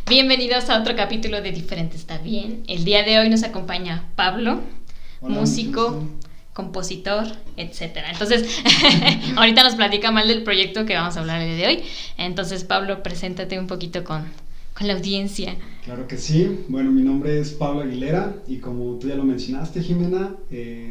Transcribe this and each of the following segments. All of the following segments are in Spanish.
Bienvenidos a otro capítulo de Diferente está bien. El día de hoy nos acompaña Pablo, hola, músico, compositor, etcétera. Entonces, ahorita nos platica mal del proyecto que vamos a hablar el día de hoy. Entonces, Pablo, preséntate un poquito con la audiencia. Claro que sí. Bueno, mi nombre es Pablo Aguilera y como tú ya lo mencionaste, Jimena,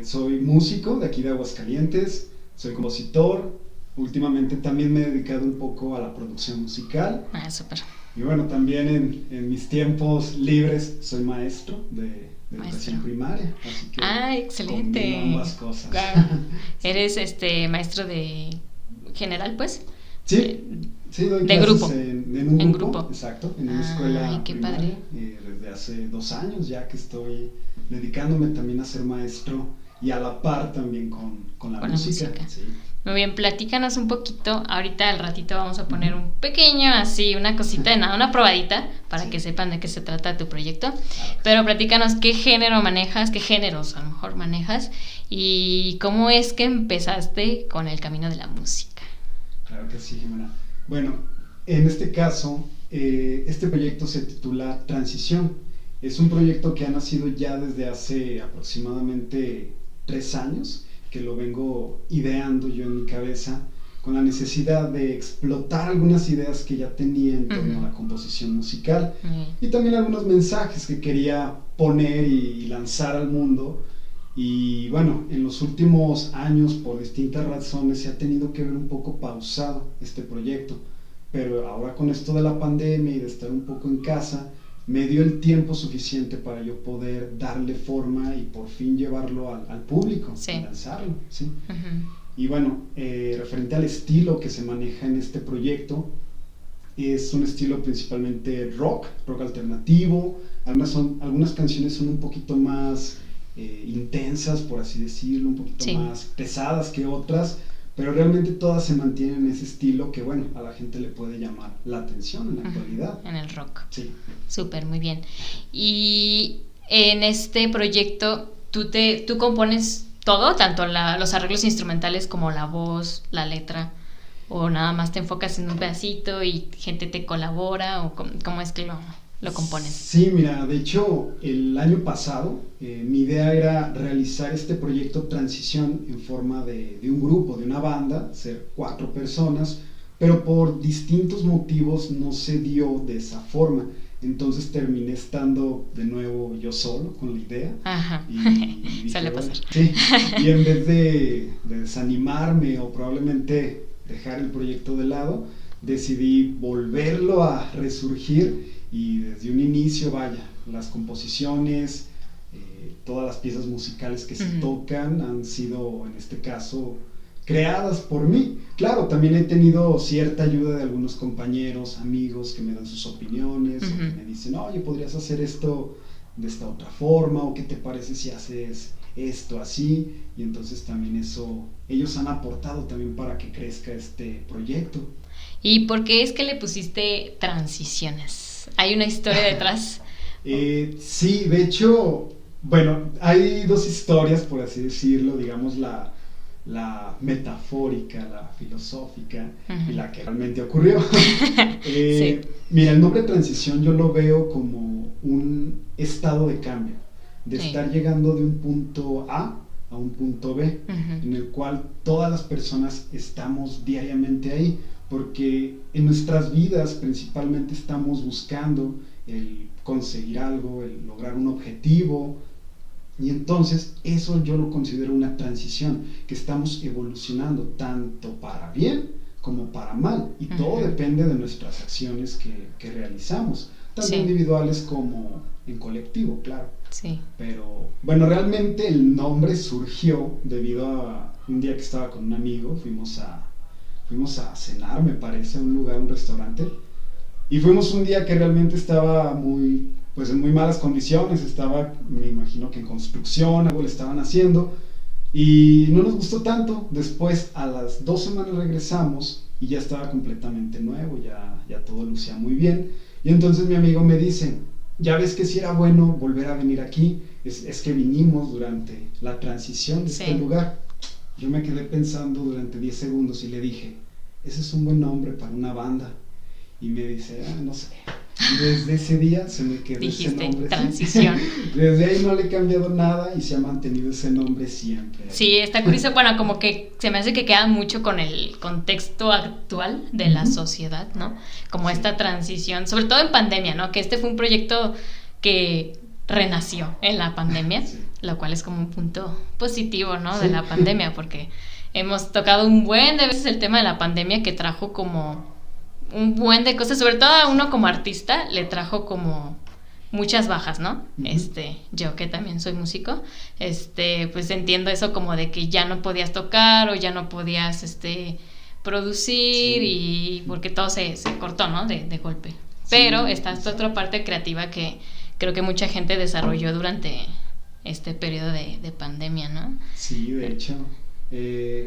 soy músico de aquí de Aguascalientes, soy compositor. Últimamente también me he dedicado un poco a la producción musical. Ah, súper. Y bueno, también en mis tiempos libres soy maestro de educación primaria. Así que excelente. combino ambas cosas. Claro. ¿Eres maestro de general, pues? Sí, doy de grupo. En un grupo. Exacto, en una escuela qué primaria. Padre. Desde hace 2 años ya que estoy dedicándome también a ser maestro y a la par también con la música. Sí. Muy bien, platícanos un poquito. Ahorita al ratito vamos a poner un pequeño, así, una cosita de nada, una probadita para que sepan de qué se trata tu proyecto. Claro. Pero platícanos qué género manejas, qué géneros a lo mejor manejas y cómo es que empezaste con el camino de la música. Claro que sí, Jimena. Bueno, en este caso, este proyecto se titula Transición. Es un proyecto que ha nacido ya desde hace aproximadamente 3 años, que lo vengo ideando yo en mi cabeza, con la necesidad de explotar algunas ideas que ya tenía en torno a la composición musical y también algunos mensajes que quería poner y lanzar al mundo. Y bueno, en los últimos años, por distintas razones, se ha tenido que ver un poco pausado este proyecto, pero ahora con esto de la pandemia y de estar un poco en casa, me dio el tiempo suficiente para yo poder darle forma y por fin llevarlo al público, y lanzarlo, ¿sí? Y bueno, referente al estilo que se maneja en este proyecto, es un estilo principalmente rock alternativo. Algunas canciones son un poquito más intensas, por así decirlo, un poquito más pesadas que otras, pero realmente todas se mantienen en ese estilo que, bueno, a la gente le puede llamar la atención en la actualidad. En el rock. Sí. Súper, muy bien. Y en este proyecto, ¿tú compones todo, tanto los arreglos instrumentales como la voz, la letra? ¿O nada más te enfocas en un pedacito y gente te colabora? ¿O cómo es que lo compones? Sí, mira, de hecho, el año pasado mi idea era realizar este proyecto Transición en forma de un grupo, de una banda, ser 4 personas, pero por distintos motivos no se dio de esa forma. Entonces terminé estando de nuevo yo solo con la idea. Ajá. Y dije, suele pasar. Sí, y en vez de desanimarme o probablemente dejar el proyecto de lado, decidí volverlo a resurgir y desde un inicio, vaya, las composiciones, todas las piezas musicales que se tocan han sido, en este caso, creadas por mí. Claro, también he tenido cierta ayuda de algunos compañeros, amigos que me dan sus opiniones o que me dicen, oye, podrías hacer esto de esta otra forma, o qué te parece si haces esto así, y entonces también eso, ellos han aportado también para que crezca este proyecto. ¿Y por qué es que le pusiste Transiciones? ¿Hay una historia detrás? Sí, de hecho, bueno, hay 2 historias, por así decirlo, digamos la metafórica, la filosófica y la que realmente ocurrió. Sí. Mira, el nombre Transición yo lo veo como un estado de cambio, de estar llegando de un punto A un punto B, en el cual todas las personas estamos diariamente ahí, porque en nuestras vidas principalmente estamos buscando el conseguir algo, el lograr un objetivo, y entonces eso yo lo considero una transición, que estamos evolucionando tanto para bien como para mal, y todo depende de nuestras acciones que realizamos, tanto individuales como en colectivo, claro. Sí. Pero bueno, realmente el nombre surgió debido a un día que estaba con un amigo, fuimos a cenar, me parece, a un lugar, un restaurante, y fuimos un día que realmente estaba pues en muy malas condiciones, estaba, me imagino que en construcción, algo le estaban haciendo, y no nos gustó tanto. Después, a las 2 semanas regresamos y ya estaba completamente nuevo, ya todo lucía muy bien, y entonces mi amigo me dice, ya ves que si era bueno volver a venir aquí, es que vinimos durante la transición de este lugar. Yo me quedé pensando durante 10 segundos y le dije, ese es un buen nombre para una banda. Y me dice, no sé, Y desde ese día se me quedó Dijiste, ese nombre. transición. Desde ahí no le he cambiado nada y se ha mantenido ese nombre siempre. Sí, está curioso, bueno, como que se me hace que queda mucho con el contexto actual de la sociedad, ¿no? Como esta transición, sobre todo en pandemia, ¿no? Que este fue un proyecto que renació en la pandemia, lo cual es como un punto positivo, ¿no? De la pandemia, porque hemos tocado un buen de veces el tema de la pandemia, que trajo como un buen de cosas, sobre todo a uno como artista le trajo como muchas bajas, ¿no? Yo que también soy músico, pues entiendo eso como de que ya no podías tocar o ya no podías producir, y porque todo se cortó, ¿no? De golpe. Pero está esta otra parte creativa que creo que mucha gente desarrolló durante este periodo de pandemia, ¿no? Sí, de hecho,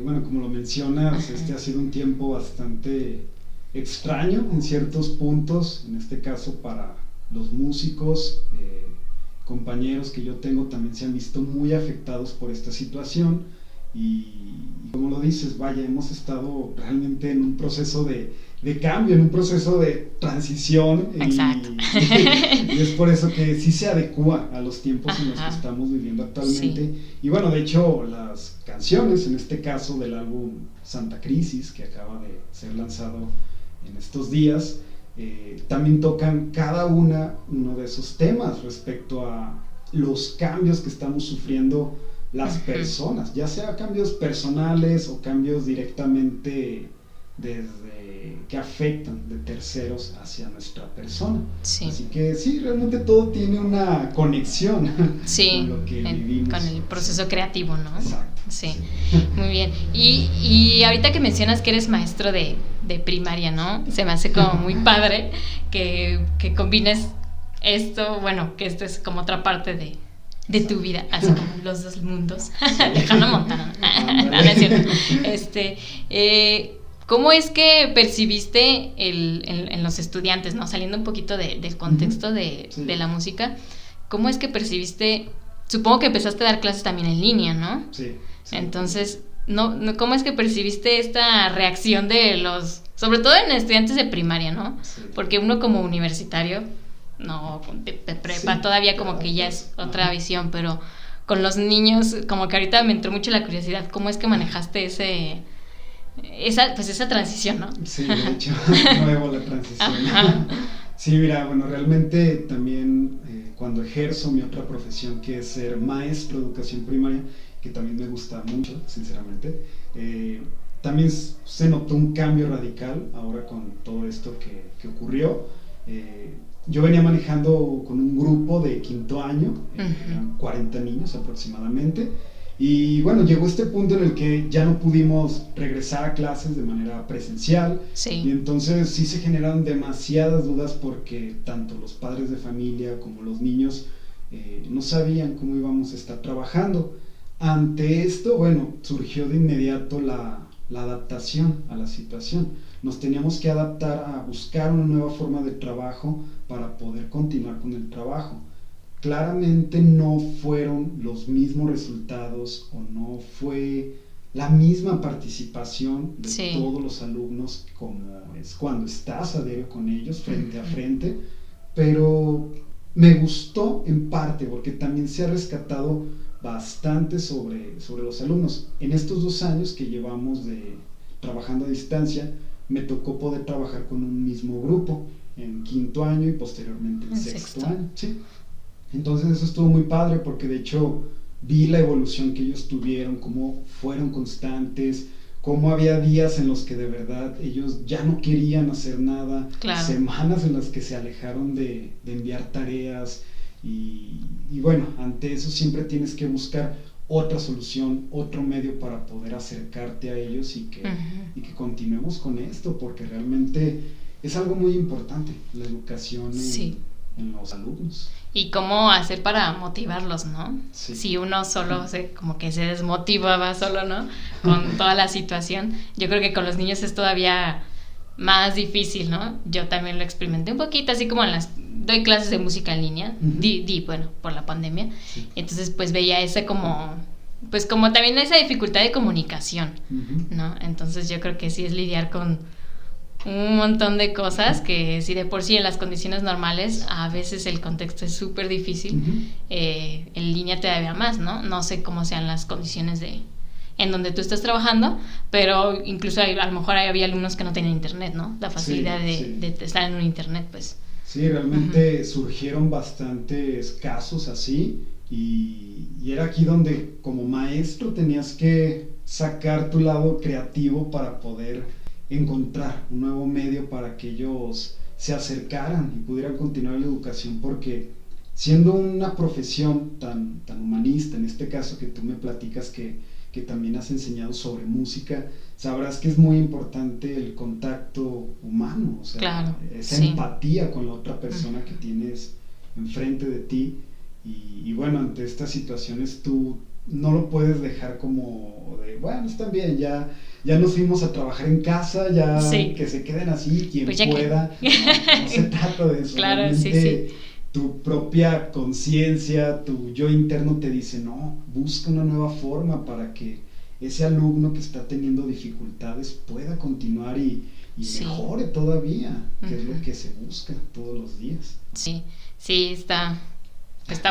bueno, como lo mencionas, ha sido un tiempo bastante extraño en ciertos puntos, en este caso para los músicos, compañeros que yo tengo también se han visto muy afectados por esta situación, y como lo dices, vaya, hemos estado realmente en un proceso de cambio, en un proceso de transición. Exacto. Y es por eso que sí se adecua a los tiempos en los que estamos viviendo actualmente. Sí. Y bueno, de hecho, las canciones, en este caso del álbum Santa Crisis, que acaba de ser lanzado en estos días, también tocan cada uno de esos temas respecto a los cambios que estamos sufriendo las personas, ya sea cambios personales o cambios directamente que afectan de terceros hacia nuestra persona. Sí. Así que sí, realmente todo tiene una conexión con lo que vivimos. Con el proceso creativo, ¿no? Exacto. Sí, muy bien. Y ahorita que mencionas que eres maestro de primaria, ¿no? Se me hace como muy padre que combines esto, bueno, que esto es como otra parte de tu vida, así como los dos mundos. De Hannah Montana. No es cierto. ¿Cómo es que percibiste en los estudiantes, ¿no? Saliendo un poquito del contexto de la música, ¿cómo es que percibiste? Supongo que empezaste a dar clases también en línea, ¿no? Sí. Entonces, ¿cómo es que percibiste esta reacción sobre todo en estudiantes de primaria, ¿no? Sí. Porque uno como universitario, no, de prepa todavía como que ya es otra visión, pero con los niños, como que ahorita me entró mucho la curiosidad, ¿cómo es que manejaste esa transición, ¿no? Sí, de hecho, nuevo la transición. Sí, mira, bueno, realmente también cuando ejerzo mi otra profesión, que es ser maestro de educación primaria, que también me gusta mucho, sinceramente, también se notó un cambio radical ahora con todo esto que ocurrió. Yo venía manejando con un grupo de quinto año, eran 40 niños aproximadamente, y bueno, llegó este punto en el que ya no pudimos regresar a clases de manera presencial, y entonces sí se generaron demasiadas dudas porque tanto los padres de familia como los niños no sabían cómo íbamos a estar trabajando. Ante esto, bueno, surgió de inmediato la adaptación a la situación. Nos teníamos que adaptar a buscar una nueva forma de trabajo para poder continuar con el trabajo. Claramente no fueron los mismos resultados o no fue la misma participación de todos los alumnos como es cuando estás a diario con ellos frente a frente, pero me gustó en parte porque también se ha rescatado bastante sobre los alumnos. En estos 2 años que llevamos trabajando a distancia, me tocó poder trabajar con un mismo grupo en quinto año y posteriormente en sexto año. Sí. Entonces eso estuvo muy padre porque de hecho vi la evolución que ellos tuvieron, cómo fueron constantes, cómo había días en los que de verdad ellos ya no querían hacer nada, semanas en las que se alejaron de enviar tareas y bueno, ante eso siempre tienes que buscar otra solución, otro medio para poder acercarte a ellos y que continuemos con esto, porque realmente es algo muy importante, la educación en los alumnos. Y cómo hacer para motivarlos, ¿no? Sí. Si uno solo como que se desmotivaba solo, ¿no? Con toda la situación. Yo creo que con los niños es todavía más difícil, ¿no? Yo también lo experimenté un poquito, así como doy clases de música en línea, bueno, por la pandemia. Sí. Entonces, pues veía ese como también esa dificultad de comunicación, ¿no? Entonces yo creo que sí es lidiar con un montón de cosas que si de por sí en las condiciones normales a veces el contexto es súper difícil, en línea todavía más, ¿no? No sé cómo sean las condiciones en donde tú estás trabajando, pero incluso a lo mejor había alumnos que no tenían internet, ¿no? La facilidad de estar en un internet, pues. Sí, realmente surgieron bastantes casos así y era aquí donde como maestro tenías que sacar tu lado creativo para poder encontrar un nuevo medio para que ellos se acercaran y pudieran continuar la educación, porque siendo una profesión tan humanista, en este caso que tú me platicas que también has enseñado sobre música, sabrás que es muy importante el contacto humano, o sea, claro, esa empatía con la otra persona que tienes enfrente de ti y bueno, ante estas situaciones tú no lo puedes dejar como de, bueno, está bien, ya nos fuimos a trabajar en casa, ya que se queden así, quien pues pueda, no se trata de eso, claro, realmente tu propia conciencia, tu yo interno te dice, no, busca una nueva forma para que ese alumno que está teniendo dificultades pueda continuar y mejore todavía, que es lo que se busca todos los días. Sí, está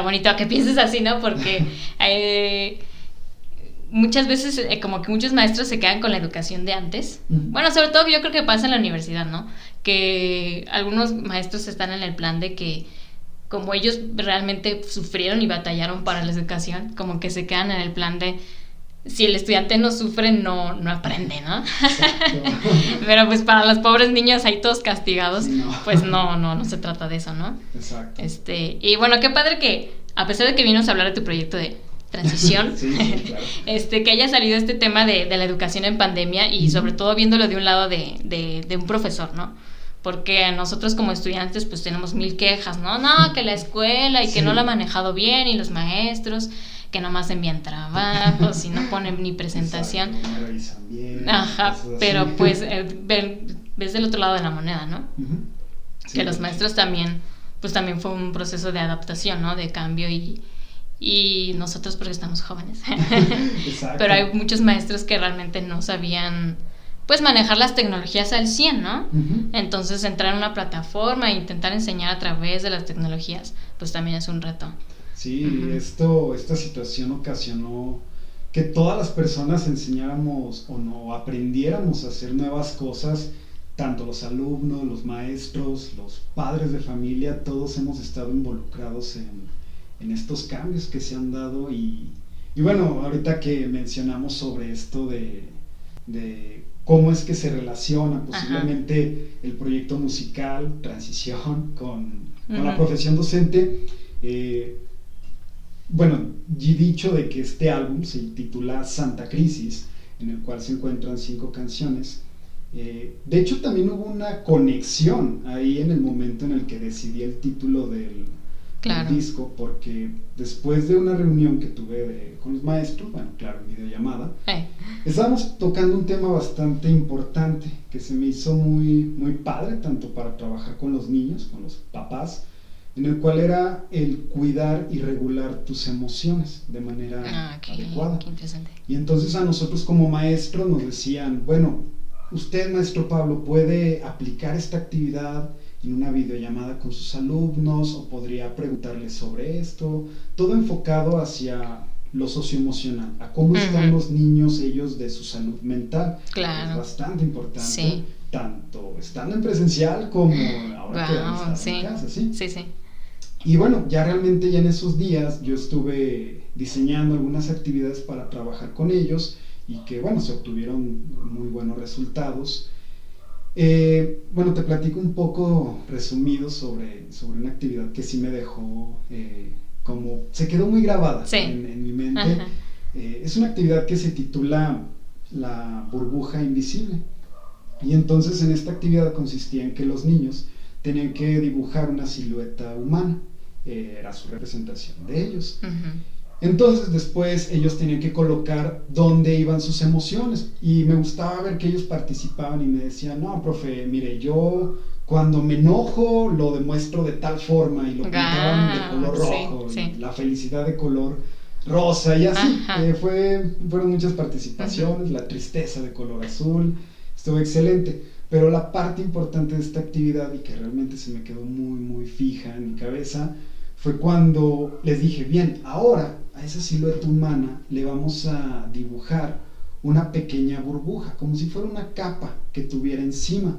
bonito que pienses así, ¿no? Porque muchas veces como que muchos maestros se quedan con la educación de antes. Bueno, sobre todo yo creo que pasa en la universidad, ¿no? Que algunos maestros están en el plan de que como ellos realmente sufrieron y batallaron para la educación, como que se quedan en el plan de si el estudiante no sufre, no aprende, ¿no? Pero pues para los pobres niños ahí todos castigados, sí, no. Pues no se trata de eso, ¿no? Exacto. Y bueno, qué padre que, a pesar de que vinimos a hablar de tu proyecto de transición, sí, claro. Que haya salido este tema de la educación en pandemia y sobre todo viéndolo de un lado de un profesor, ¿no? Porque nosotros como estudiantes pues tenemos 1000 quejas, ¿no? No, que la escuela y que no la ha manejado bien y los maestros que nomás envían trabajos y no ponen ni presentación. Exacto, no revisan bien. Ajá, pero pues ves del otro lado de la moneda, ¿no? Sí, que los maestros también fue un proceso de adaptación, ¿no? De cambio y nosotros porque estamos jóvenes. Exacto. Pero hay muchos maestros que realmente no sabían pues manejar las tecnologías al 100, ¿no? Entonces entrar en una plataforma e intentar enseñar a través de las tecnologías pues también es un reto. Sí, esta situación ocasionó que todas las personas enseñáramos o no aprendiéramos a hacer nuevas cosas, tanto los alumnos, los maestros, los padres de familia, todos hemos estado involucrados en estos cambios que se han dado y bueno, ahorita que mencionamos sobre esto de cómo es que se relaciona posiblemente el proyecto musical, transición con la profesión docente, bueno, y dicho de que este álbum se titula Santa Crisis, en el cual se encuentran 5 canciones. De hecho, también hubo una conexión ahí en el momento en el que decidí el título del disco, porque después de una reunión que tuve con los maestros, bueno, claro, en videollamada, estábamos tocando un tema bastante importante que se me hizo muy, muy padre, tanto para trabajar con los niños, con los papás, en el cual era el cuidar y regular tus emociones de manera adecuada. Qué interesante. Y entonces a nosotros como maestros nos decían, bueno, usted, maestro Pablo, puede aplicar esta actividad en una videollamada con sus alumnos o podría preguntarles sobre esto, todo enfocado hacia lo socioemocional, a cómo están los niños ellos de su salud mental. Claro. Es bastante importante, tanto estando en presencial como ahora que van a estar en casa, ¿sí? Sí. Y bueno, ya realmente ya en esos días yo estuve diseñando algunas actividades para trabajar con ellos y que bueno, se obtuvieron muy buenos resultados. Bueno, te platico un poco resumido sobre una actividad que sí me dejó, como se quedó muy grabada en mi mente. Es una actividad que se titula La burbuja invisible. Y entonces en esta actividad consistía en que los niños tenían que dibujar una silueta humana, era su representación de ellos. Entonces después ellos tenían que colocar dónde iban sus emociones y me gustaba ver que ellos participaban y me decían, no, profe, mire, yo cuando me enojo lo demuestro de tal forma y lo pintaban de color rojo y la felicidad de color rosa y así. Fueron muchas participaciones, la tristeza de color azul, estuvo excelente. Pero la parte importante de esta actividad y que realmente se me quedó muy, muy fija en mi cabeza fue cuando les dije, bien, ahora a esa silueta humana le vamos a dibujar una pequeña burbuja, como si fuera una capa que tuviera encima.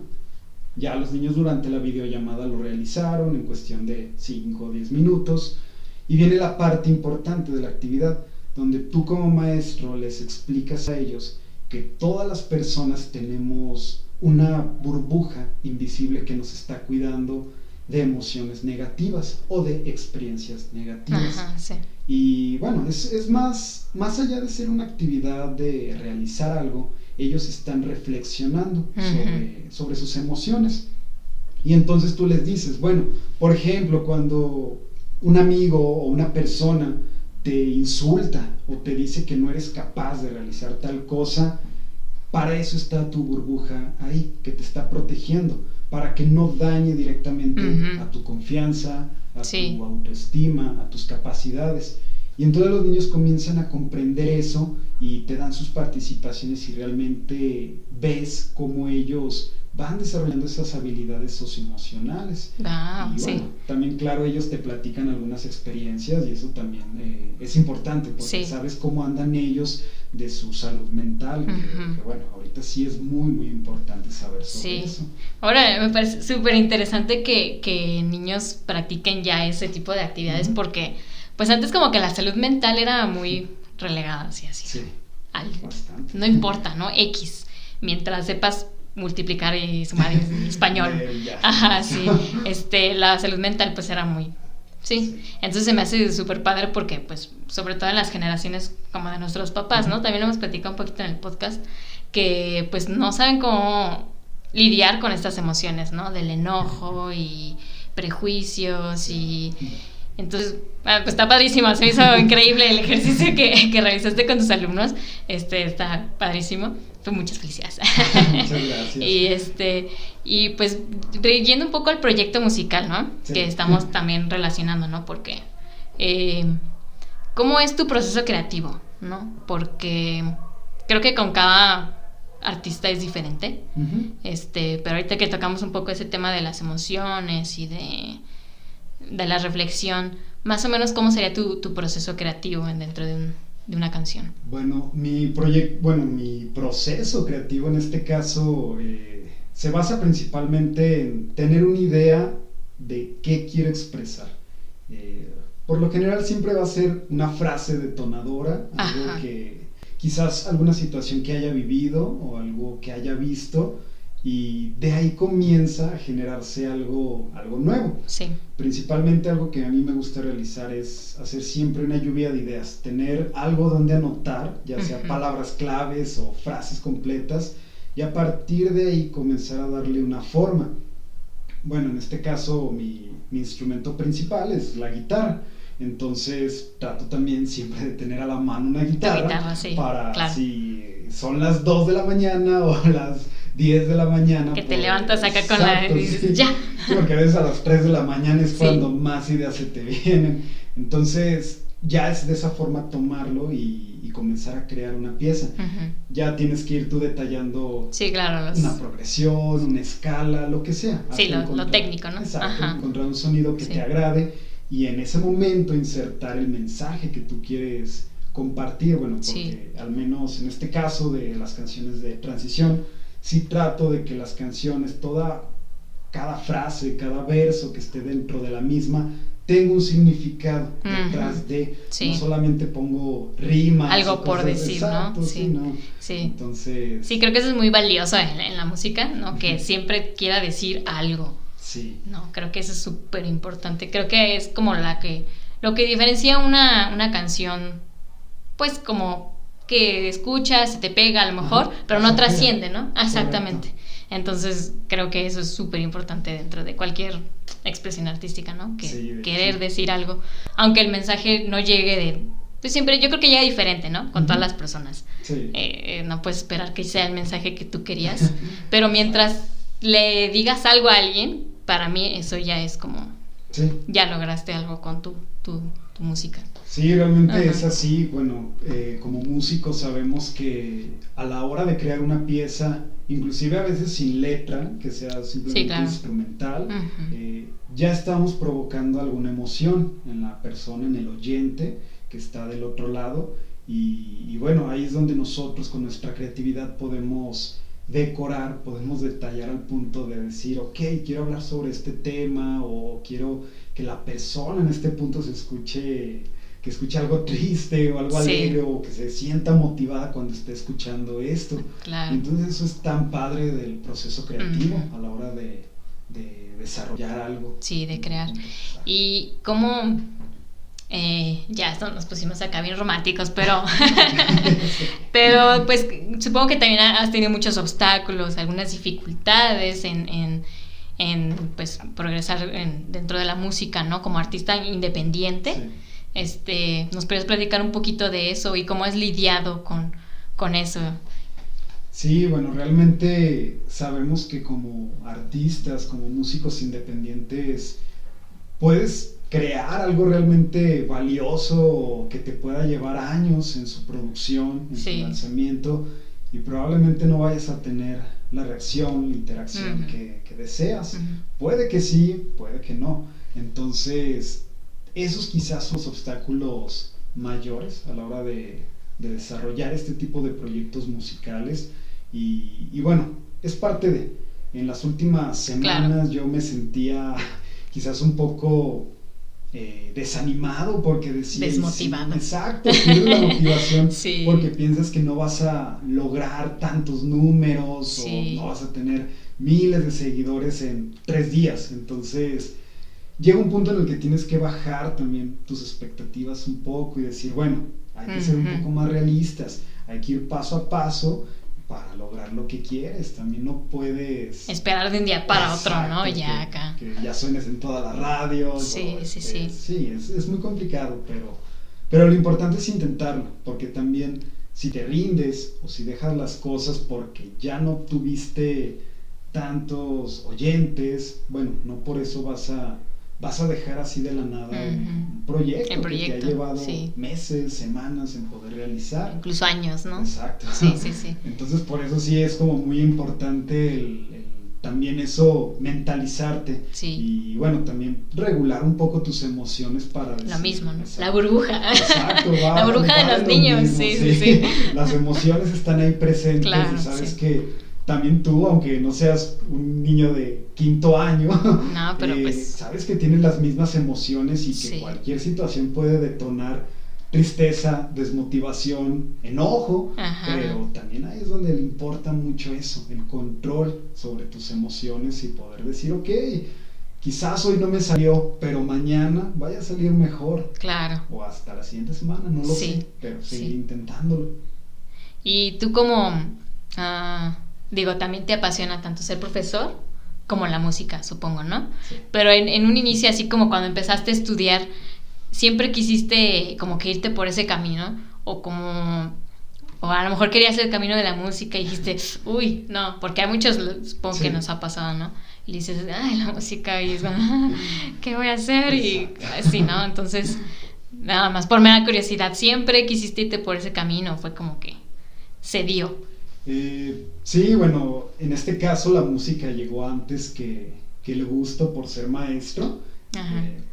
Ya los niños durante la videollamada lo realizaron en cuestión de 5 o 10 minutos y viene la parte importante de la actividad, donde tú como maestro les explicas a ellos que todas las personas tenemos una burbuja invisible que nos está cuidando de emociones negativas o de experiencias negativas. Ajá, sí. Y bueno, es más allá de ser una actividad de realizar algo, ellos están reflexionando sobre sus emociones. Y entonces tú les dices, bueno, por ejemplo, cuando un amigo o una persona te insulta o te dice que no eres capaz de realizar tal cosa, para eso está tu burbuja ahí, que te está protegiendo, para que no dañe directamente a tu confianza, a tu autoestima, a tus capacidades. Y entonces los niños comienzan a comprender eso y te dan sus participaciones y realmente ves cómo ellos van desarrollando esas habilidades socioemocionales. Y bueno, también claro, ellos te platican algunas experiencias y eso también es importante porque sabes cómo andan ellos de su salud mental, que bueno, ahorita sí es muy muy importante saber sobre eso. Ahora me parece súper interesante que niños practiquen ya ese tipo de actividades porque pues antes como que la salud mental era muy relegada, así. Sí, bastante. No importa, ¿no? X, mientras sepas multiplicar y sumar en español. Ajá, sí. La salud mental pues era muy... Sí. Entonces se me hace súper padre porque pues sobre todo en las generaciones como de nuestros papás, ¿no? También lo hemos platicado un poquito en el podcast que pues no saben cómo lidiar con estas emociones, ¿no? Del enojo y prejuicios y... Entonces, pues está padrísimo, se me hizo increíble el ejercicio que realizaste con tus alumnos, está padrísimo, fue muchas felicidades. Muchas gracias. Y pues yendo un poco al proyecto musical, ¿no? Sí. Que estamos también relacionando, ¿no? Porque, ¿cómo es tu proceso creativo, no? Porque creo que con cada artista es diferente, pero ahorita que tocamos un poco ese tema de las emociones y de la reflexión, más o menos cómo sería tu proceso creativo dentro de una canción. Bueno, mi proceso creativo en este caso se basa principalmente en tener una idea de qué quiero expresar. Por lo general siempre va a ser una frase detonadora, algo que quizás alguna situación que haya vivido o algo que haya visto, y de ahí comienza a generarse algo nuevo. Sí. Principalmente algo que a mí me gusta realizar es hacer siempre una lluvia de ideas, tener algo donde anotar, ya sea palabras claves o frases completas, y a partir de ahí comenzar a darle una forma. Bueno, en este caso mi instrumento principal es la guitarra, entonces trato también siempre de tener a la mano una guitarra, para si son las 2 de la mañana o las 10 de la mañana. Que te levantas acá con la... y dices, ya. Porque a veces a las 3 de la mañana es cuando más ideas se te vienen. Entonces ya es de esa forma tomarlo y comenzar a crear una pieza. Ya tienes que ir tú detallando una progresión, una escala, lo que sea. Sí, lo técnico, ¿no? Exacto, encontrar un sonido que te agrade y en ese momento insertar el mensaje que tú quieres compartir. Bueno, porque al menos en este caso de las canciones de transición, sí trato de que las canciones, cada frase, cada verso que esté dentro de la misma, tenga un significado detrás de, no solamente pongo rimas. Algo por decir, exacto, ¿no? Sí. Entonces... Sí, creo que eso es muy valioso en la música, ¿no? Que siempre quiera decir algo. Sí. No, creo que eso es súper importante. Creo que es como lo que diferencia una canción, pues como que escuchas, se te pega a lo mejor, pero no trasciende, ¿no? Exactamente. Correcto. Entonces creo que eso es súper importante dentro de cualquier expresión artística, ¿no? Que querer decir algo, aunque el mensaje no llegue pues siempre yo creo que llega diferente, ¿no? Con todas las personas. Sí. No puedes esperar que sea el mensaje que tú querías, pero mientras le digas algo a alguien, para mí eso ya es como Sí. ya lograste algo con tu música. Sí, realmente Ajá. es así. Bueno, como músicos sabemos que a la hora de crear una pieza, inclusive a veces sin letra, que sea Sí, simplemente claro. instrumental, Ujú. ya estamos provocando alguna emoción en la persona, en el oyente que está del otro lado. Y bueno, ahí es donde nosotros con nuestra creatividad podemos decorar, podemos detallar al punto de decir, ok, quiero hablar sobre este tema o quiero que la persona en este punto se escuche, que escuche algo triste o algo alegre Sí, o que se sienta motivada cuando esté escuchando esto. Y claro. entonces eso es tan padre del proceso creativo Ujú. a la hora de desarrollar algo. Sí, de crear. Exacto. Y cómo, ya esto nos pusimos acá bien románticos, pero, pero pues supongo que también has tenido muchos obstáculos, algunas dificultades en pues progresar dentro de la música, ¿no? Como artista independiente. Sí. ¿Nos puedes platicar un poquito de eso y cómo has lidiado con eso? Sí, bueno, realmente sabemos que como artistas, como músicos independientes, puedes crear algo realmente valioso que te pueda llevar años en su producción, en su Sí. lanzamiento, y probablemente no vayas a tener la reacción, la interacción Ujú. que deseas. Ujú. Puede que sí, puede que no. Entonces, esos quizás son los obstáculos mayores a la hora de desarrollar este tipo de proyectos musicales. Y bueno, es parte de... En las últimas semanas Claro. yo me sentía quizás un poco desanimado porque decía... Desmotivado. Sí, exacto, pierdes la motivación Sí. porque piensas que no vas a lograr tantos números Sí. o no vas a tener miles de seguidores en 3 días. Entonces llega un punto en el que tienes que bajar también tus expectativas un poco y decir, bueno, hay que ser un poco más realistas, hay que ir paso a paso para lograr lo que quieres. También no puedes esperar de un día para exacto, otro, ¿no? Ya acá. Que ya suenes en todas las radios. Sí, sí, sí. Sí, es muy complicado, pero lo importante es intentarlo, porque también si te rindes o si dejas las cosas porque ya no tuviste tantos oyentes, bueno, no por eso vas a dejar así de la nada un proyecto que te ha llevado sí. meses, semanas en poder realizar. Incluso años, ¿no? Exacto. Sí, sí, sí. Entonces por eso sí es como muy importante también eso, mentalizarte. Sí. Y bueno, también regular un poco tus emociones para decir, lo mismo, ¿no? exacto, La burbuja. Exacto, la burbuja de los niños, mismo, sí. Las emociones están ahí presentes, claro, y sabes sí. que también tú, aunque no seas un niño de 5º año, no, pero pues... sabes que tienes las mismas emociones y que sí. cualquier situación puede detonar tristeza, desmotivación, enojo. Ajá. Pero también ahí es donde le importa mucho eso, el control sobre tus emociones y poder decir, ok, quizás hoy no me salió, pero mañana vaya a salir mejor. Claro. O hasta la siguiente semana, no lo sé, pero seguir intentándolo. Y tú como, digo, también te apasiona tanto ser profesor como la música, supongo, ¿no? Sí. Pero en un inicio, así como cuando empezaste a estudiar, ¿siempre quisiste como que irte por ese camino? O como... O a lo mejor querías el camino de la música y dijiste, uy, no, porque hay muchos, supongo sí. que nos ha pasado, ¿no? Y dices, ay, la música, y es como, ¿qué voy a hacer? Y así, ¿no? Entonces, nada más por mera curiosidad, ¿siempre quisiste irte por ese camino? Fue como que se dio. Sí, bueno, en este caso la música llegó antes que el gusto por ser maestro.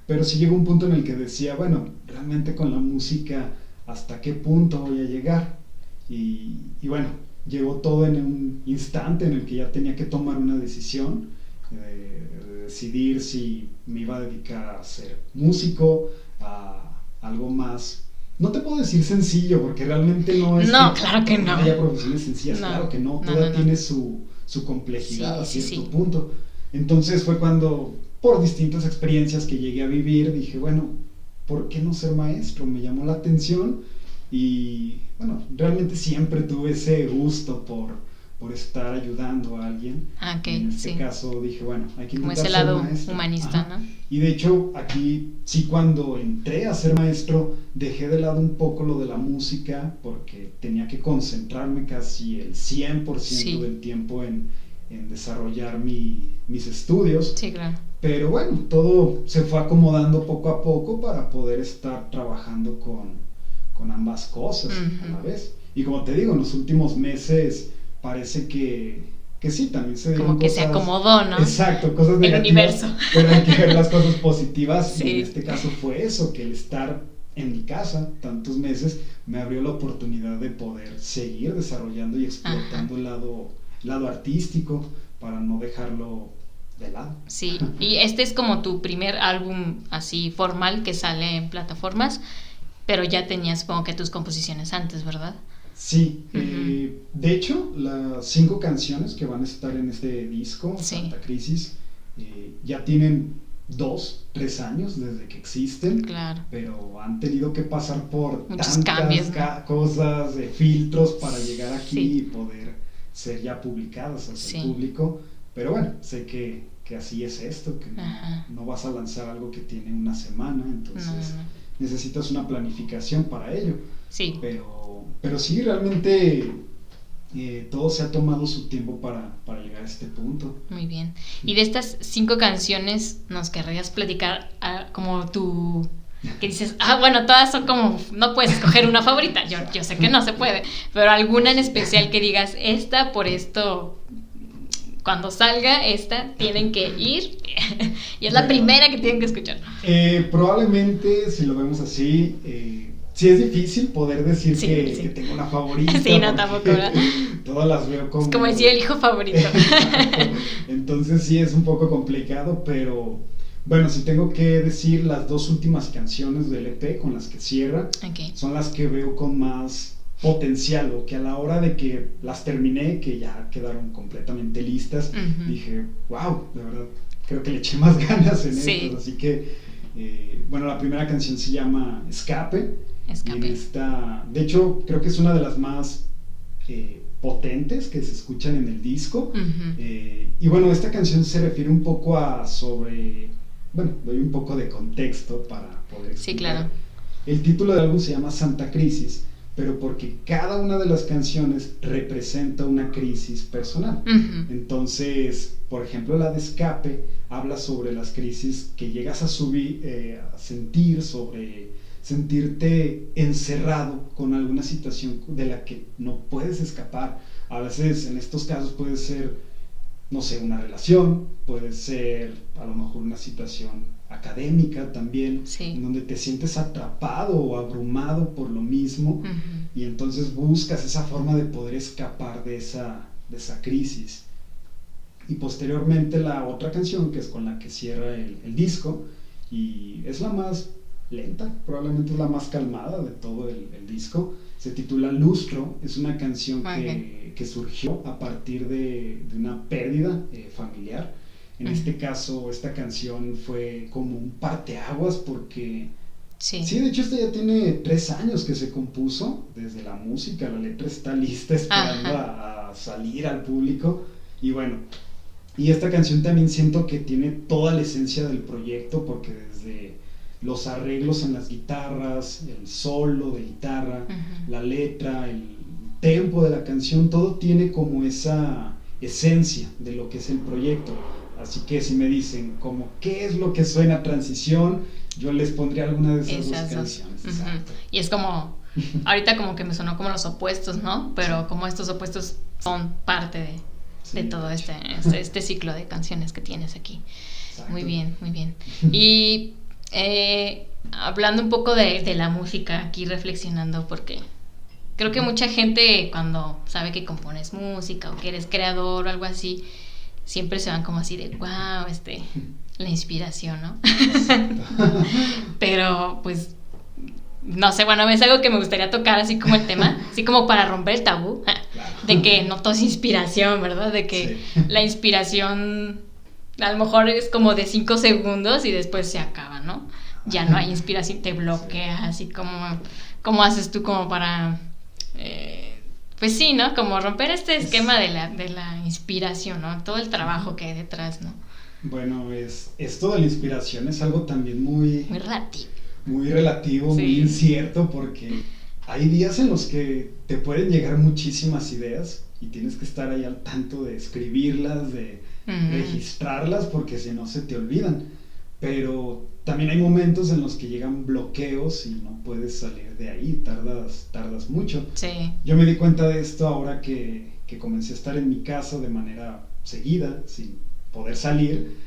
Pero sí llegó un punto en el que decía, bueno, realmente con la música, ¿hasta qué punto voy a llegar? Y bueno, llegó todo en un instante en el que ya tenía que tomar una decisión, de decidir si me iba a dedicar a ser músico, a algo más. No te puedo decir sencillo, porque realmente no es... No, claro que no. haya profesiones sencillas, no, claro que no, toda tiene su complejidad a cierto punto. Entonces fue cuando, por distintas experiencias que llegué a vivir, dije, bueno, ¿por qué no ser maestro? Me llamó la atención y, bueno, realmente siempre tuve ese gusto por estar ayudando a alguien. Okay, en este caso dije, bueno, hay que intentar como ese ser lado maestro. humanista, Ajá. ¿no? Y de hecho, aquí sí, cuando entré a ser maestro, dejé de lado un poco lo de la música porque tenía que concentrarme casi el 100% del tiempo en en desarrollar mis estudios. Sí, claro. Pero bueno, todo se fue acomodando poco a poco para poder estar trabajando con ambas cosas a la vez. Y como te digo, en los últimos meses parece que sí, también se dieron como que cosas, se acomodó, ¿no? Exacto, cosas negativas. El universo. Pero hay que ver las cosas positivas. Sí. Y en este caso fue eso, que el estar en mi casa tantos meses me abrió la oportunidad de poder seguir desarrollando y explotando el lado artístico para no dejarlo de lado. Sí, y este es como tu primer álbum así formal que sale en plataformas, pero ya tenías supongo que tus composiciones antes, ¿verdad? Sí, de hecho las 5 canciones que van a estar en este disco, Sí. Santa Crisis, ya tienen 2-3 años desde que existen, Claro. pero han tenido que pasar por muchos tantas cambios, ¿no? cosas, filtros para llegar aquí Sí. y poder ser ya publicadas hacia Sí. el público. Pero bueno, sé que así es esto, que Ajá. no vas a lanzar algo que tiene una semana, entonces No. necesitas una planificación para ello. Sí. Pero sí, realmente todo se ha tomado su tiempo para llegar a este punto. Muy bien. Y de estas 5 canciones, ¿nos querrías platicar como tu... que dices, bueno, todas son como... no puedes escoger una favorita, yo sé que no se puede, pero alguna en especial que digas, esta por esto... cuando salga esta, tienen que ir y es la primera que tienen que escuchar. Probablemente, si lo vemos así, sí es difícil poder decir Sí, que, sí. que tengo una favorita. Sí, no, tampoco, ¿verdad? Todas las veo como... Es como decir el hijo favorito. Entonces sí es un poco complicado, pero bueno, si tengo que decir las 2 últimas canciones del EP con las que cierra, Okay. son las que veo con más potencial, o que a la hora de que las terminé, que ya quedaron completamente listas, dije, wow, de verdad, creo que le eché más ganas en Sí. estas, así que bueno, la primera canción se llama Escape. Y en esta, de hecho, creo que es una de las más potentes que se escuchan en el disco. Y bueno, esta canción se refiere un poco bueno, doy un poco de contexto para poder explicar. Sí, claro. El título del álbum se llama Santa Crisis, pero porque cada una de las canciones representa una crisis personal. Entonces, por ejemplo, la de Escape habla sobre las crisis que llegas a sentir, sobre sentirte encerrado con alguna situación de la que no puedes escapar. A veces, en estos casos, puede ser, no sé, una relación, puede ser a lo mejor una situación académica también, Sí. en donde te sientes atrapado o abrumado por lo mismo, y entonces buscas esa forma de poder escapar de esa crisis. Y posteriormente la otra canción, que es con la que cierra el disco, y es la más lenta, probablemente es la más calmada de todo el disco, se titula Lustro. Es una canción que surgió a partir de una pérdida familiar. En este caso, esta canción fue como un parteaguas porque... Sí, de hecho esta ya tiene 3 años que se compuso. Desde la música, la letra está lista, esperando a salir al público. Y bueno, y esta canción también siento que tiene toda la esencia del proyecto, porque desde los arreglos en las guitarras, el solo de guitarra, la letra, el tempo de la canción, todo tiene como esa esencia de lo que es el proyecto. Así que si me dicen como qué es lo que suena a Transición, yo les pondría alguna de esas dos canciones. Exacto. Y es como, ahorita como que me sonó como los opuestos, ¿no? Pero como estos opuestos son parte de todo este ciclo de canciones que tienes aquí. Exacto. Muy bien, muy bien. Y hablando un poco de la música, aquí reflexionando, porque creo que mucha gente cuando sabe que compones música o que eres creador o algo así, siempre se van como así de wow, la inspiración, ¿no? Pero pues no sé, bueno, es algo que me gustaría tocar así como el tema, así como para romper el tabú, de que no todo es inspiración, ¿verdad? De que la inspiración a lo mejor es como de 5 segundos y después se acaba, ¿no? Ya no hay inspiración, te bloquea, así como haces tú como para... pues sí, ¿no? Como romper este esquema de la inspiración, ¿no? Todo el trabajo que hay detrás, ¿no? Bueno, esto de la inspiración es algo también muy relativo. Muy relativo, sí. Muy incierto, porque hay días en los que te pueden llegar muchísimas ideas y tienes que estar ahí al tanto de escribirlas, de registrarlas, porque si no se te olvidan. Pero también hay momentos en los que llegan bloqueos y no puedes salir de ahí, tardas mucho. Sí. Yo me di cuenta de esto ahora que comencé a estar en mi casa de manera seguida, sin poder salir.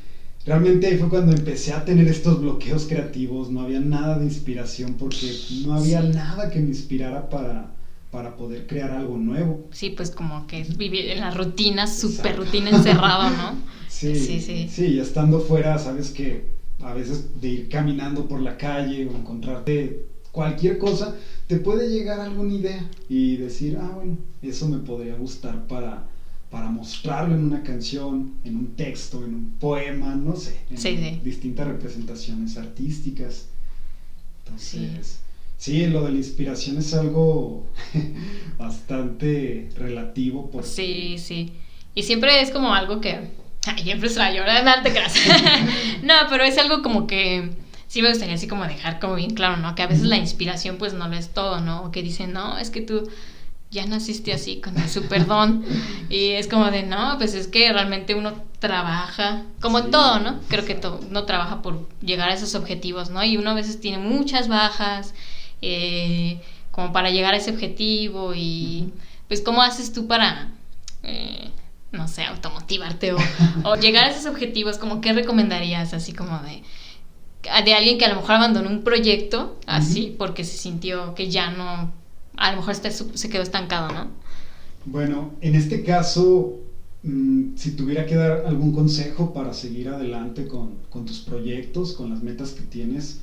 Realmente ahí fue cuando empecé a tener estos bloqueos creativos, no había nada de inspiración porque no había nada que me inspirara para poder crear algo nuevo. Sí, pues como que vivir en la rutina, súper rutina encerrado, ¿no? Sí, y estando fuera, sabes que a veces de ir caminando por la calle o encontrarte cualquier cosa, te puede llegar alguna idea y decir, bueno, eso me podría gustar para mostrarlo en una canción, en un texto, en un poema, no sé, en distintas representaciones artísticas. Entonces, sí, lo de la inspiración es algo bastante relativo. Porque... Sí, y siempre es como algo que... siempre se va a llorar, no te creas. No, pero es algo como que sí me gustaría así como dejar como bien claro, ¿no? Que a veces la inspiración pues no lo es todo, ¿no? O que dicen, no, es que tú ya naciste así con el super don. Y es como de, no, pues es que realmente uno trabaja, como en todo, ¿no? Creo que uno trabaja por llegar a esos objetivos, ¿no? Y uno a veces tiene muchas bajas, como para llegar a ese objetivo. Y pues, ¿cómo haces tú para, no sé, automotivarte o llegar a esos objetivos? Como, ¿qué recomendarías? Así como de alguien que a lo mejor abandonó un proyecto así porque se sintió que ya no, a lo mejor se quedó estancado, ¿no? Bueno, en este caso, si tuviera que dar algún consejo para seguir adelante con tus proyectos, con las metas que tienes,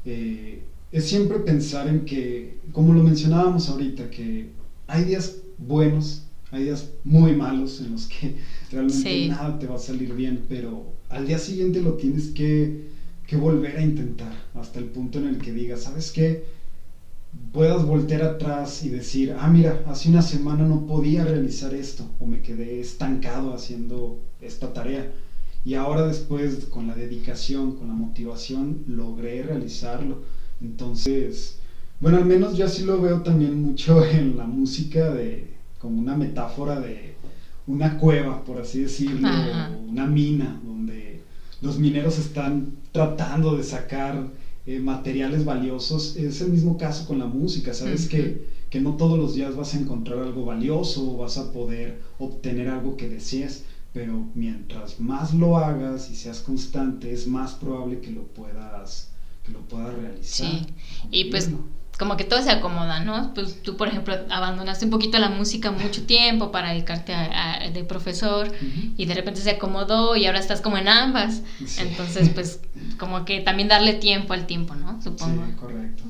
es siempre pensar en que, como lo mencionábamos ahorita, que hay días buenos, hay días muy malos en los que realmente nada te va a salir bien, pero al día siguiente lo tienes que volver a intentar hasta el punto en el que digas, ¿sabes qué? Puedas voltear atrás y decir, mira, hace una semana no podía realizar esto o me quedé estancado haciendo esta tarea y ahora después con la dedicación, con la motivación logré realizarlo. Entonces, bueno, al menos yo así lo veo también mucho en la música, como una metáfora de una cueva, por así decirlo, o una mina donde los mineros están tratando de sacar materiales valiosos. Es el mismo caso con la música, sabes que no todos los días vas a encontrar algo valioso o vas a poder obtener algo que desees, pero mientras más lo hagas y seas constante es más probable que lo puedas realizar. Sí, y pues como que todo se acomoda, ¿no? Pues tú, por ejemplo, abandonaste un poquito la música mucho tiempo para dedicarte de profesor y de repente se acomodó y ahora estás como en ambas. Sí. Entonces, pues, como que también darle tiempo al tiempo, ¿no? Supongo. Sí, correcto.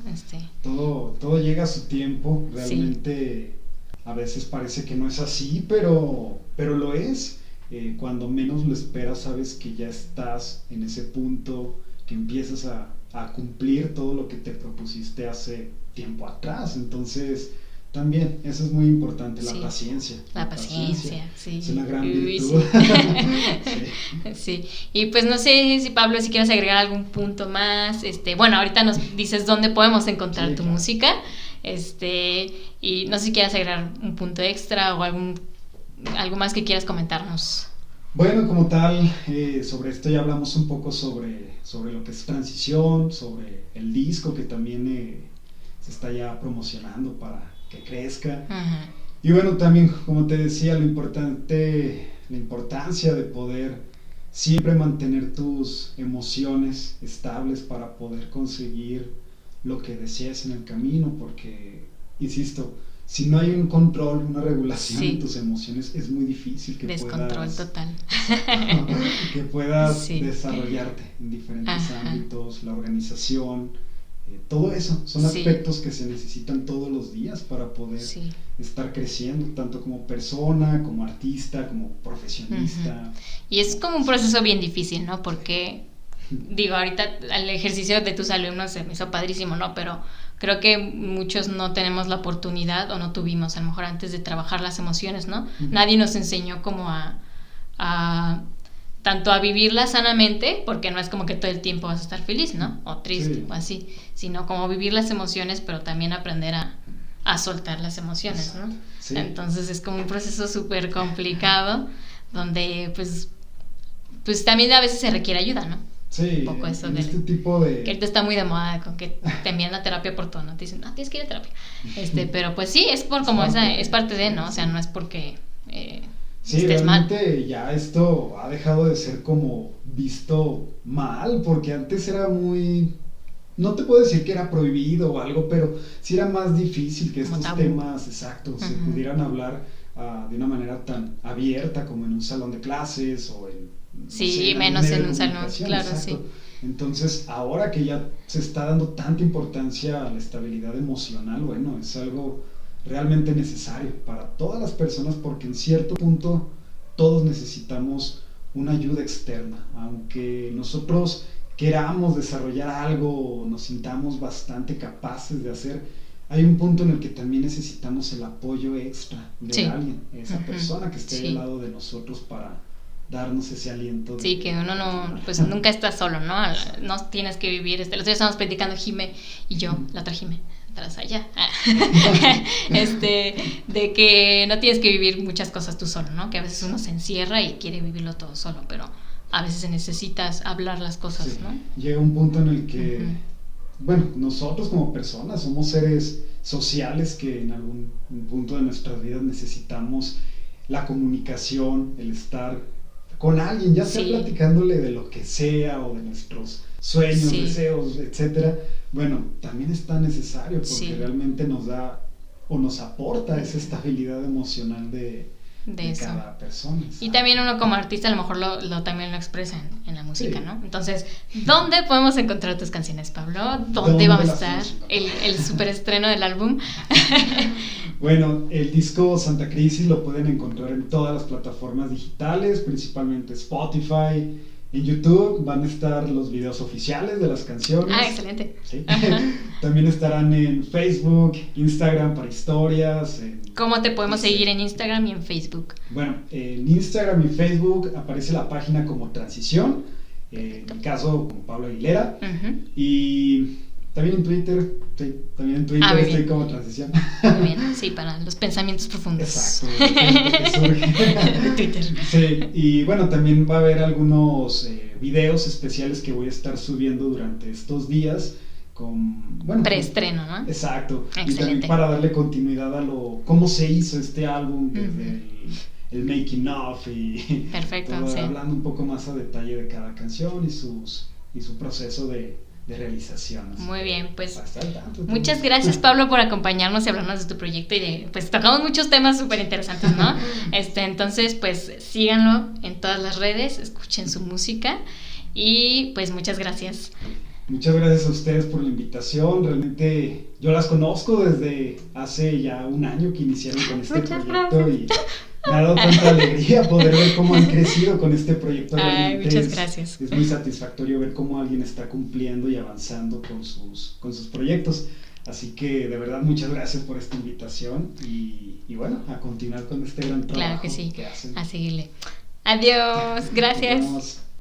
Todo llega a su tiempo. Realmente a veces parece que no es así, pero lo es. Cuando menos lo esperas, sabes que ya estás en ese punto que empiezas a cumplir todo lo que te propusiste hace tiempo atrás. Entonces también eso es muy importante, la paciencia. La paciencia, sí. Es una gran virtud. Sí. Y pues no sé si Pablo, si quieres agregar algún punto más. Bueno, ahorita nos dices dónde podemos encontrar tu música. Y no sé si quieres agregar un punto extra o algo más que quieras comentarnos. Bueno, como tal, sobre esto ya hablamos un poco sobre lo que es transición, sobre el disco que también se está ya promocionando para que crezca. Y bueno, también, como te decía, la importancia de poder siempre mantener tus emociones estables para poder conseguir lo que desees en el camino, porque, insisto, si no hay un control, una regulación en tus emociones, es muy difícil que puedas desarrollarte en diferentes ámbitos, la organización, todo eso son aspectos que se necesitan todos los días para poder estar creciendo, tanto como persona, como artista, como profesionista. Y es como un proceso bien difícil, ¿no? Porque, digo, ahorita el ejercicio de tus alumnos se me hizo padrísimo, ¿no? Pero creo que muchos no tenemos la oportunidad o no tuvimos, a lo mejor antes de trabajar las emociones, ¿no? Nadie nos enseñó como tanto a vivirlas sanamente, porque no es como que todo el tiempo vas a estar feliz, ¿no? O triste o así, sino como vivir las emociones, pero también aprender a soltar las emociones, Exacto, ¿no? sí. Entonces es como un proceso súper complicado donde pues también a veces se requiere ayuda, ¿no? Sí, Un poco eso en de este tipo de... que ahorita está muy de moda con que te envían la terapia por todo, ¿no? Te dicen, tienes que ir a terapia. Pero pues sí, es por como es parte de, ¿no? O sea, no es porque Sí, estés mal. realmente ya esto ha dejado de ser como visto mal, porque antes era muy... No te puedo decir que era prohibido o algo, pero sí era más difícil que Como estos tabú. temas, exacto, se pudieran hablar de una manera tan abierta como en un salón de clases o en... Sí, en menos medio en de un salón, comunicación, claro, exacto. sí. Entonces, ahora que ya se está dando tanta importancia a la estabilidad emocional, bueno, es algo realmente necesario para todas las personas porque en cierto punto todos necesitamos una ayuda externa, aunque nosotros queramos desarrollar algo o nos sintamos bastante capaces de hacer, hay un punto en el que también necesitamos el apoyo extra de alguien, esa persona que esté al lado de nosotros para darnos ese aliento. Sí, que uno no, pues nunca está solo, ¿no? No tienes que vivir, los otros días estábamos platicando Jime y yo, la otra Jime, atrás allá, de que no tienes que vivir muchas cosas tú solo, ¿no? Que a veces uno se encierra y quiere vivirlo todo solo, pero a veces necesitas hablar las cosas, sí, ¿no? Llega un punto en el que, bueno, nosotros como personas somos seres sociales que en algún punto de nuestras vidas necesitamos la comunicación, el estar con alguien, ya sea platicándole de lo que sea o de nuestros sueños, deseos, etcétera. Bueno, también es tan necesario porque realmente nos da o nos aporta esa estabilidad emocional de cada persona. ¿Sabes? Y también uno como artista a lo mejor también lo expresa en la música, ¿no? Entonces, ¿dónde podemos encontrar tus canciones, Pablo? ¿Dónde va a estar el superestreno del álbum? Bueno, el disco Santa Crisis lo pueden encontrar en todas las plataformas digitales, principalmente Spotify. En YouTube van a estar los videos oficiales de las canciones. Excelente. ¿Sí? También estarán en Facebook, Instagram para historias. ¿Cómo te podemos seguir en Instagram y en Facebook? Bueno, en Instagram y Facebook aparece la página como Transición, en mi caso como Pablo Aguilera. Y también en Twitter, estoy como Transición. Muy bien, sí, para los pensamientos profundos. Exacto, que surge. Twitter. Sí, y bueno, también va a haber algunos videos especiales que voy a estar subiendo durante estos días. Preestreno, ¿no? Exacto. Excelente. Y también para darle continuidad a cómo se hizo este álbum desde el making of y perfecto, todo, hablando un poco más a detalle de cada canción y su proceso de realización. Muy bien, pues muchas gracias, Pablo, por acompañarnos y hablarnos de tu proyecto y pues tocamos muchos temas súper interesantes, ¿no? Entonces pues síganlo en todas las redes, escuchen su música y pues muchas gracias. Muchas gracias a ustedes por la invitación. Realmente yo las conozco desde hace ya un año que iniciaron con este proyecto y me ha dado tanta alegría poder ver cómo han crecido con este proyecto. Realmente muchas gracias. Es muy satisfactorio ver cómo alguien está cumpliendo y avanzando con sus proyectos. Así que de verdad muchas gracias por esta invitación y bueno, a continuar con este gran trabajo que sí, que hacen. A seguirle. Adiós, gracias.